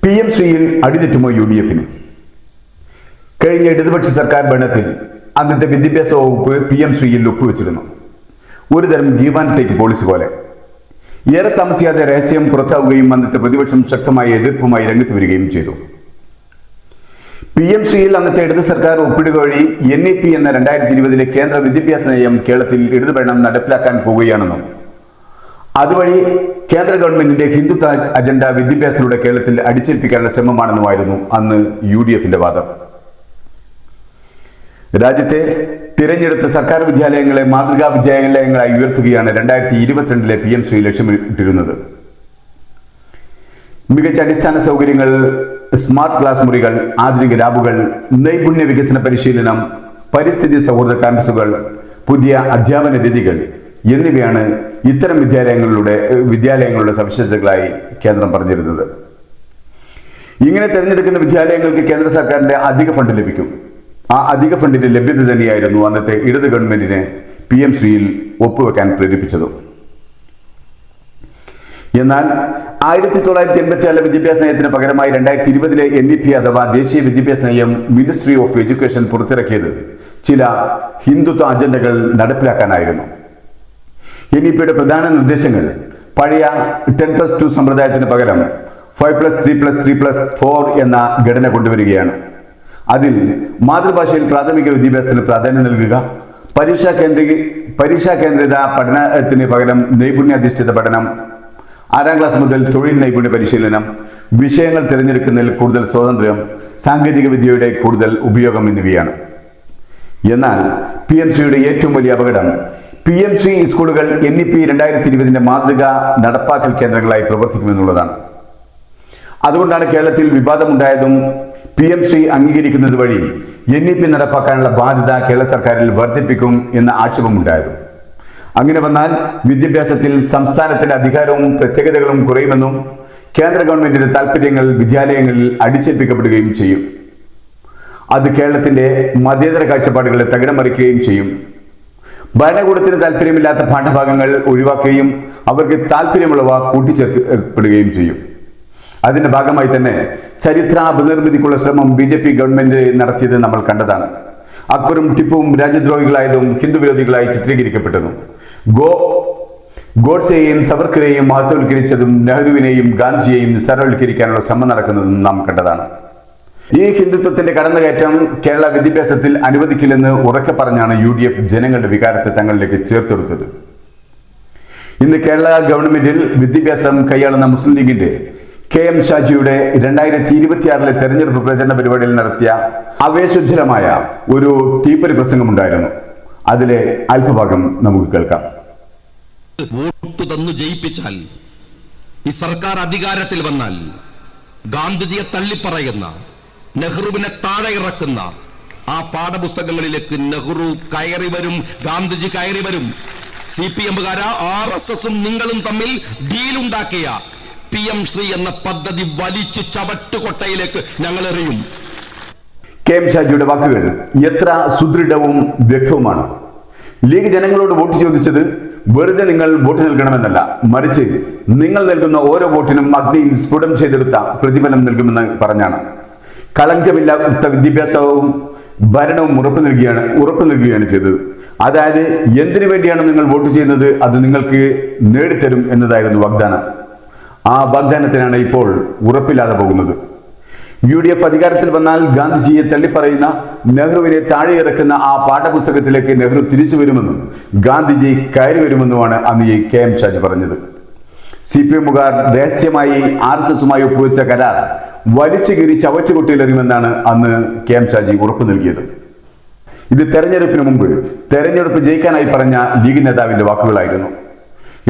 PM ശ്രീയിൽ അടിതെറ്റുമോ UDF-ന്? കഴിഞ്ഞ ഇടതുപക്ഷ സർക്കാർ ഭരണത്തിൽ അന്നത്തെ വിദ്യാഭ്യാസ വകുപ്പ് PM ശ്രീയിൽ ഒപ്പുവെച്ചിരുന്നു. ഒരുതരം ഗീവ് ആൻഡ് ടേക്ക് പോളിസി പോലെ. ഏറെ താമസിയാതെ രഹസ്യം പുറത്താവുകയും അന്നത്തെ പ്രതിപക്ഷം ശക്തമായ എതിർപ്പുമായി രംഗത്ത് വരികയും ചെയ്തു. PM ശ്രീയിൽ അന്നത്തെ ഇടത് സർക്കാർ ഒപ്പിടുക വഴി NEP എന്ന 2020 കേന്ദ്ര വിദ്യാഭ്യാസ നയം കേരളത്തിൽ ഇടതുഭരണം നടപ്പിലാക്കാൻ പോവുകയാണെന്നും അതുവഴി കേന്ദ്ര ഗവൺമെന്റിന്റെ ഹിന്ദുത്വ അജണ്ട വിദ്യാഭ്യാസത്തിലൂടെ കേരളത്തിൽ അടിച്ചേൽപ്പിക്കാനുള്ള ശ്രമമാണെന്നുമായിരുന്നു അന്ന് UDF-ന്റെ വാദം. രാജ്യത്തെ തിരഞ്ഞെടുത്ത സർക്കാർ വിദ്യാലയങ്ങളെ മാതൃകാ വിദ്യാലയങ്ങളായി ഉയർത്തുകയാണ് 2022 PM ശ്രീ ലക്ഷ്യമിട്ടിരുന്നത്. മികച്ച അടിസ്ഥാന സൗകര്യങ്ങൾ, സ്മാർട്ട് ക്ലാസ് മുറികൾ, ആധുനിക ലാബുകൾ, നൈപുണ്യ വികസന പരിശീലനം, പരിസ്ഥിതി സൗഹൃദ ക്യാമ്പസുകൾ, പുതിയ അധ്യാപന രീതികൾ എന്നിവയാണ് ഇത്തരം വിദ്യാലയങ്ങളുടെ സവിശേഷതകളായി കേന്ദ്രം പറഞ്ഞിരുന്നത്. ഇങ്ങനെ തിരഞ്ഞെടുക്കുന്ന വിദ്യാലയങ്ങൾക്ക് കേന്ദ്ര സർക്കാരിന്റെ അധിക ഫണ്ട് ലഭിക്കും. ആ അധിക ഫണ്ടിന്റെ ലഭ്യത തന്നെയായിരുന്നു അന്നത്തെ ഇടത് ഗവൺമെന്റിനെ PM ശ്രീയിൽ ഒപ്പുവെക്കാൻ പ്രേരിപ്പിച്ചതും. എന്നാൽ 1986 വിദ്യാഭ്യാസ നയത്തിന് പകരമായി 2020 NEP അഥവാ ദേശീയ വിദ്യാഭ്യാസ നയം മിനിസ്ട്രി ഓഫ് എഡ്യൂക്കേഷൻ പുറത്തിറക്കിയത് ചില ഹിന്ദുത്വ അജണ്ടകൾ നടപ്പിലാക്കാനായിരുന്നു. NEP-യുടെ പ്രധാന നിർദ്ദേശങ്ങൾ പഴയ 10+2 സമ്പ്രദായത്തിന് പകരം 5+3+3+4 എന്ന ഘടന കൊണ്ടുവരികയാണ്. അതിൽ മാതൃഭാഷയിൽ പ്രാഥമിക വിദ്യാഭ്യാസത്തിന് പ്രാധാന്യം നൽകുക, പരീക്ഷാ കേന്ദ്രിത പഠനത്തിന് പകരം നൈപുണ്യാധിഷ്ഠിത പഠനം, 6ാം ക്ലാസ് മുതൽ തൊഴിൽ നൈപുണ്യ പരിശീലനം, വിഷയങ്ങൾ തിരഞ്ഞെടുക്കുന്നതിൽ കൂടുതൽ സ്വാതന്ത്ര്യം, സാങ്കേതിക വിദ്യയുടെ കൂടുതൽ ഉപയോഗം എന്നിവയാണ്. എന്നാൽ PM ശ്രീയുടെ ഏറ്റവും വലിയ അപകടം PM ശ്രീ സ്കൂളുകൾ NEP 2020 മാതൃക നടപ്പാക്കൽ കേന്ദ്രങ്ങളായി പ്രവർത്തിക്കുമെന്നുള്ളതാണ്. അതുകൊണ്ടാണ് കേരളത്തിൽ വിവാദമുണ്ടായതും PM ശ്രീ അംഗീകരിക്കുന്നത് വഴി NEP നടപ്പാക്കാനുള്ള ബാധ്യത കേരള സർക്കാരിൽ വർദ്ധിപ്പിക്കും എന്ന ആക്ഷേപമുണ്ടായതും. അങ്ങനെ വന്നാൽ വിദ്യാഭ്യാസത്തിൽ സംസ്ഥാനത്തിന്റെ അധികാരവും പ്രത്യേകതകളും കുറയുമെന്നും കേന്ദ്ര ഗവൺമെന്റിന്റെ താല്പര്യങ്ങൾ വിദ്യാലയങ്ങളിൽ അടിച്ചേൽപ്പിക്കപ്പെടുകയും ചെയ്യും. അത് കേരളത്തിന്റെ മതേതര കാഴ്ചപ്പാടുകളെ തകിടം മറിക്കുകയും ചെയ്യും. ഭരണകൂടത്തിന് താല്പര്യമില്ലാത്ത പാഠഭാഗങ്ങൾ ഒഴിവാക്കുകയും അവർക്ക് താല്പര്യമുള്ളവ കൂട്ടിച്ചേർക്കപ്പെടുകയും ചെയ്യും. അതിന്റെ ഭാഗമായി തന്നെ ചരിത്ര അപനിർമ്മിതിക്കുള്ള ശ്രമം BJP ഗവൺമെന്റ് നടത്തിയത് നമ്മൾ കണ്ടതാണ്. അക്ബറും ടിപ്പുവും രാജ്യദ്രോഹികളായതും ഹിന്ദു വിരോധികളായി ചിത്രീകരിക്കപ്പെട്ടതും, ഗോഡ്സെയെയും സവർക്കറെയും മഹത്വവൽക്കരിച്ചതും നെഹ്റുവിനെയും ഗാന്ധിജിയെയും നിസ്സാരവൽക്കരിക്കാനുള്ള ശ്രമം നടക്കുന്നതും നാം കണ്ടതാണ്. ഈ ഹിന്ദുത്വത്തിന്റെ കടന്നുകയറ്റം കേരള വിദ്യാഭ്യാസത്തിൽ അനുവദിക്കില്ലെന്ന് ഉറക്കെ പറഞ്ഞാണ് UDF ജനങ്ങളുടെ വികാരത്തെ തങ്ങളിലേക്ക് ചേർത്തെടുത്തത്. ഇന്ന് കേരള ഗവൺമെന്റിൽ വിദ്യാഭ്യാസം കൈയാളുന്ന മുസ്ലിം ലീഗിന്റെ KM ഷാജിയുടെ 2026 തെരഞ്ഞെടുപ്പ് പ്രചരണ പരിപാടിയിൽ നടത്തിയ ആവേശോജ്വലമായ ഒരു തീപ്പൊരി പ്രസംഗമുണ്ടായിരുന്നു. അതിലെ അല്പഭാഗം നമുക്ക് കേൾക്കാം. വോട്ട് തന്നു ജയിപ്പിച്ചാൽ, ഈ സർക്കാർ അധികാരത്തിൽ വന്നാൽ ഗാന്ധിജിയെ തള്ളിപ്പറയുന്ന, നെഹ്റുവിനെ താഴെ ഇറക്കുന്ന ആ പാഠപുസ്തകങ്ങളിലേക്ക് നെഹ്റു കയറി വരും, ഗാന്ധിജി കയറി വരും. CPM-കാരാ RSS-ഉം നിങ്ങളും തമ്മിൽ ഡീലുണ്ടാക്കിയ PM ശ്രീ എന്ന പദ്ധതി വലിച്ചു ചവട്ടുകൊട്ടയിലേക്ക് ഞങ്ങൾ എറിയും. KM ഷാജിയുടെ വാക്കുകൾ എത്ര സുദൃഢവും വ്യക്തവുമാണ്. ലീഗ് ജനങ്ങളോട് വോട്ട് ചോദിച്ചത് വെറുതെ നിങ്ങൾ വോട്ട് നൽകണമെന്നല്ല, മറിച്ച് നിങ്ങൾ നൽകുന്ന ഓരോ വോട്ടിനും അഗ്നിയിൽ സ്ഫുടം ചെയ്തെടുത്ത പ്രതിഫലം നൽകുമെന്ന് പറഞ്ഞാണ്. കളങ്കമില്ലാത്ത വിദ്യാഭ്യാസവും ഭരണവും ഉറപ്പു നൽകുകയാണ് ചെയ്തത്. അതായത് എന്തിനു വേണ്ടിയാണ് നിങ്ങൾ വോട്ട് ചെയ്യുന്നത് അത് നിങ്ങൾക്ക് നേടിത്തരും എന്നതായിരുന്നു വാഗ്ദാനം. ആ വാഗ്ദാനത്തിനാണ് ഇപ്പോൾ ഉറപ്പില്ലാതെ പോകുന്നത്. UDF അധികാരത്തിൽ വന്നാൽ ഗാന്ധിജിയെ തള്ളിപ്പറയുന്ന, നെഹ്റുവിനെ താഴെ ഇറക്കുന്ന ആ പാഠപുസ്തകത്തിലേക്ക് നെഹ്റു തിരിച്ചു വരുമെന്നും ഗാന്ധിജി കയറി വരുമെന്നുമാണ് അന്ന് ഈ KM ഷാജി പറഞ്ഞത്. CPM-കാർ രഹസ്യമായി RSS-ഉമായി ഒപ്പുവെച്ച കരാർ വലിച്ചു കീറി ചവറ്റുകൊട്ടിയിലെറിയുമെന്നാണ് അന്ന് KM ഷാജി ഉറപ്പു നൽകിയത്. ഇത് തെരഞ്ഞെടുപ്പിന് മുമ്പ് തെരഞ്ഞെടുപ്പ് ജയിക്കാനായി പറഞ്ഞ ലീഗ് നേതാവിന്റെ വാക്കുകളായിരുന്നു.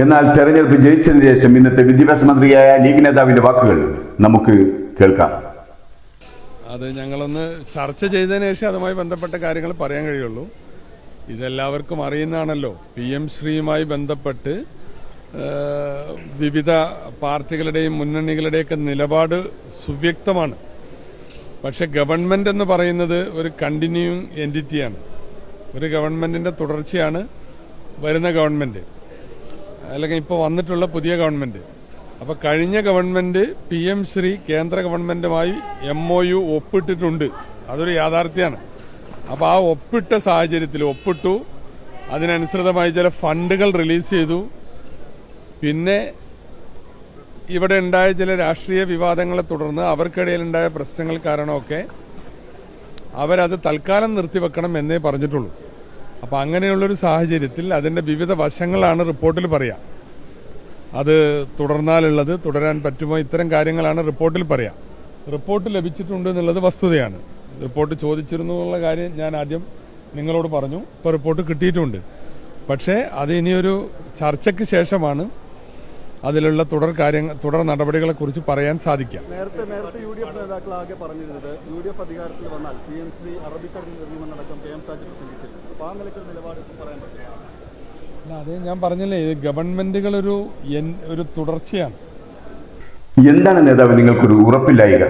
എന്നാൽ തെരഞ്ഞെടുപ്പ് ജയിച്ചതിന് ശേഷം ഇന്നത്തെ വിദ്യാഭ്യാസ മന്ത്രിയായ ലീഗ് നേതാവിന്റെ വാക്കുകൾ നമുക്ക് കേൾക്കാം. അത് ഞങ്ങളൊന്ന് ചർച്ച ചെയ്തതിന് ശേഷം അതുമായി ബന്ധപ്പെട്ട കാര്യങ്ങൾ പറയാൻ കഴിയുള്ളൂ. ഇതെല്ലാവർക്കും അറിയുന്നതാണല്ലോ. PM ശ്രീയുമായി ബന്ധപ്പെട്ട് വിവിധ പാർട്ടികളുടെയും മുന്നണികളുടെയൊക്കെ നിലപാട് സുവ്യക്തമാണ്. പക്ഷെ ഗവൺമെൻറ് എന്ന് പറയുന്നത് ഒരു കണ്ടിന്യൂയിങ് എൻറ്റിറ്റിയാണ്. ഒരു ഗവൺമെൻറ്റിൻ്റെ തുടർച്ചയാണ് വരുന്ന ഗവൺമെൻറ്, അല്ലെങ്കിൽ ഇപ്പോൾ വന്നിട്ടുള്ള പുതിയ ഗവൺമെൻറ്. അപ്പോൾ കഴിഞ്ഞ ഗവൺമെൻറ് PM ശ്രീ കേന്ദ്ര ഗവൺമെൻറ്റുമായി MOU ഒപ്പിട്ടിട്ടുണ്ട്, അതൊരു യാഥാർത്ഥ്യമാണ്. അപ്പോൾ ആ ഒപ്പിട്ട സാഹചര്യത്തിൽ ഒപ്പിട്ടു, അതിനനുസൃതമായി ചില ഫണ്ടുകൾ റിലീസ് ചെയ്തു. പിന്നെ ഇവിടെ ഉണ്ടായ ചില രാഷ്ട്രീയ വിവാദങ്ങളെ തുടർന്ന് അവർക്കിടയിലുണ്ടായ പ്രശ്നങ്ങൾ കാരണമൊക്കെ അവരത് തൽക്കാലം നിർത്തിവെക്കണം എന്നേ പറഞ്ഞിട്ടുള്ളൂ. അപ്പോൾ അങ്ങനെയുള്ളൊരു സാഹചര്യത്തിൽ അതിൻ്റെ വിവിധ വശങ്ങളാണ് റിപ്പോർട്ടിൽ പറയാം. അത് തുടർന്നാലുള്ളത്, തുടരാൻ പറ്റുമോ, ഇത്തരം കാര്യങ്ങളാണ് റിപ്പോർട്ടിൽ പറയാം. റിപ്പോർട്ട് ലഭിച്ചിട്ടുണ്ട് എന്നുള്ളത് വസ്തുതയാണ്. റിപ്പോർട്ട് ചോദിച്ചിരുന്നു എന്നുള്ള കാര്യം ഞാൻ ആദ്യം നിങ്ങളോട് പറഞ്ഞു. ഇപ്പോൾ റിപ്പോർട്ട് കിട്ടിയിട്ടുണ്ട്. പക്ഷേ അത് ഇനിയൊരു ചർച്ചയ്ക്ക് ശേഷമാണ് അതിലുള്ള തുടർ നടപടികളെക്കുറിച്ച് പറയാൻ സാധിക്കാം. നേരത്തെ UDF നേതാക്കളാകെ പറഞ്ഞിരുന്നത് UDF അധികാരത്തിൽ വന്നാൽ PM ശ്രീ അറബിക്കടലിൽ എറിയുമെന്നടക്കം KM സാജി പ്രസംഗിച്ചിരുന്നു. അപ്പോൾ ആ നിലയ്ക്ക് നിലപാട് പറയാൻ പറ്റില്ല. അതേ ഞാൻ പറഞ്ഞില്ലേ, ഇത് ഗവൺമെന്റുകളൊരു തുടർച്ചയാണ്. എന്താണ് നേതാവ് നിങ്ങൾക്കൊരു ഉറപ്പില്ലായിക?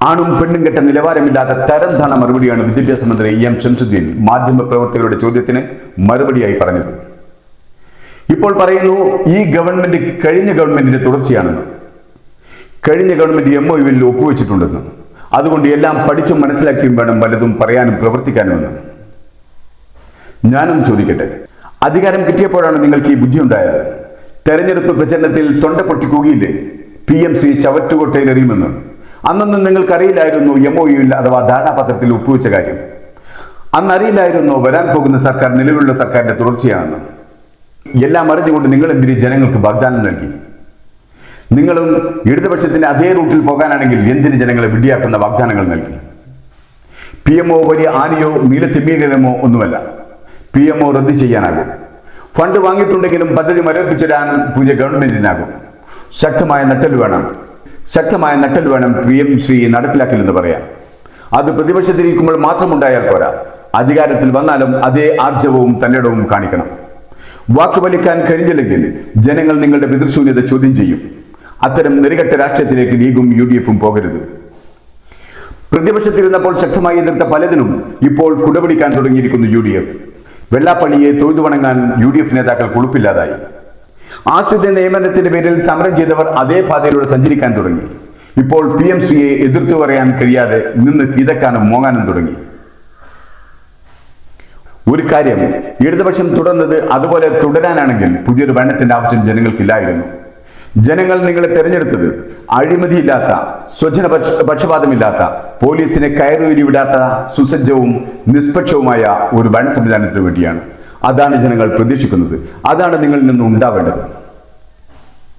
ആണും പെണ്ണും കെട്ട നിലവാരമില്ലാത്ത തരം താണ മറുപടിയാണ് വിദ്യാഭ്യാസ മന്ത്രി EM ശംസുദ്ദീൻ മാധ്യമപ്രവർത്തകരുടെ ചോദ്യത്തിന് മറുപടിയായി പറഞ്ഞത്. ഇപ്പോൾ പറയുന്നു ഈ ഗവൺമെന്റ് കഴിഞ്ഞ ഗവൺമെന്റിന്റെ തുടർച്ചയാണെന്ന്. കഴിഞ്ഞ ഗവൺമെന്റ് MOUവിൽ ഒപ്പുവെച്ചിട്ടുണ്ടെന്ന്. അതുകൊണ്ട് എല്ലാം പഠിച്ചും മനസ്സിലാക്കിയും വേണം പലതും പറയാനും പ്രവർത്തിക്കാനുമെന്ന്. ഞാനും ചോദിക്കട്ടെ, അധികാരം കിട്ടിയപ്പോഴാണ് നിങ്ങൾക്ക് ഈ ബുദ്ധി ഉണ്ടായത്? തെരഞ്ഞെടുപ്പ് പ്രചരണത്തിൽ തൊണ്ട പൊട്ടി കൂകിയില്ലേ PM ശ്രീ ചവറ്റുകൊട്ടയിലെറിയുമെന്ന്? അന്നൊന്നും നിങ്ങൾക്കറിയില്ലായിരുന്നു MOUവിൽ അഥവാ ധാരണാപത്രത്തിൽ ഒപ്പുവെച്ച കാര്യം. അന്നറിയില്ലായിരുന്നോ വരാൻ പോകുന്ന സർക്കാർ നിലവിലുള്ള സർക്കാരിന്റെ തുടർച്ചയാണെന്ന്? എല്ലാം അറിഞ്ഞുകൊണ്ട് നിങ്ങൾ എന്തിന് ജനങ്ങൾക്ക് വാഗ്ദാനം നൽകി? നിങ്ങളും ഇടതുപക്ഷത്തിന്റെ അതേ റൂട്ടിൽ പോകാനാണെങ്കിൽ എന്തിന് ജനങ്ങളെ വിഡ്ഢിയാക്കുന്ന വാഗ്ദാനങ്ങൾ നൽകി? PMO വലിയ ആനയോ നീലത്തിമീകരമോ ഒന്നുമല്ല. PMO റദ്ദ് ചെയ്യാനാകും. ഫണ്ട് വാങ്ങിയിട്ടുണ്ടെങ്കിലും പദ്ധതി മരവിപ്പിച്ചിടാൻ പുതിയ ഗവൺമെന്റിനാകും. ശക്തമായ നട്ടൽ വേണം PM ശ്രീ നടപ്പിലാക്കില്ലെന്ന് പറയാം. അത് പ്രതിപക്ഷത്തിരിക്കുമ്പോൾ മാത്രമുണ്ടായാൽ പോരാ, അധികാരത്തിൽ വന്നാലും അതേ ആർജവവും തന്നിടവും കാണിക്കണം. വാക്കുപലിക്കാൻ കഴിഞ്ഞില്ലെങ്കിൽ ജനങ്ങൾ നിങ്ങളുടെ പിതൃശൂന്യത ചോദ്യം ചെയ്യും. അത്തരം നെറികെട്ട രാഷ്ട്രീയത്തിലേക്ക് ലീഗും UDFും പോകരുത്. പ്രതിപക്ഷത്തിരുന്നപ്പോൾ ശക്തമായി എതിർത്ത പലതിനും ഇപ്പോൾ കുടപിടിക്കാൻ തുടങ്ങിയിരിക്കുന്നു UDF. വെള്ളാപ്പള്ളിയെ തൊഴുതു വണങ്ങാൻ UDF നേതാക്കൾ കുളുപ്പില്ലാതായി. ആശ്രിത നിയമനത്തിന്റെ പേരിൽ സമരം ചെയ്തവർ അതേ പാതയിലൂടെ സഞ്ചരിക്കാൻ തുടങ്ങി. ഇപ്പോൾ PM ശ്രീയെ എതിർത്തു പറയാൻ കഴിയാതെ നിന്ന് കിതക്കാനും മോങ്ങാനും തുടങ്ങി. ഒരു കാര്യം, ഇടതുപക്ഷം തുടർന്നത് അതുപോലെ തുടരാനാണെങ്കിൽ പുതിയൊരു ഭരണത്തിന്റെ ആവശ്യം ജനങ്ങൾക്കില്ലായിരുന്നു. ജനങ്ങൾ നിങ്ങളെ തെരഞ്ഞെടുത്തത് അഴിമതിയില്ലാത്ത, സ്വജന പക്ഷപാതമില്ലാത്ത, പോലീസിനെ കയറൂരി വിടാത്ത സുസജ്ജവും നിഷ്പക്ഷവുമായ ഒരു ഭരണ സംവിധാനത്തിന് വേണ്ടിയാണ്. അതാണ് ജനങ്ങൾ പ്രതീക്ഷിക്കുന്നത്. അതാണ് നിങ്ങളിൽ നിന്ന് ഉണ്ടാവേണ്ടത്.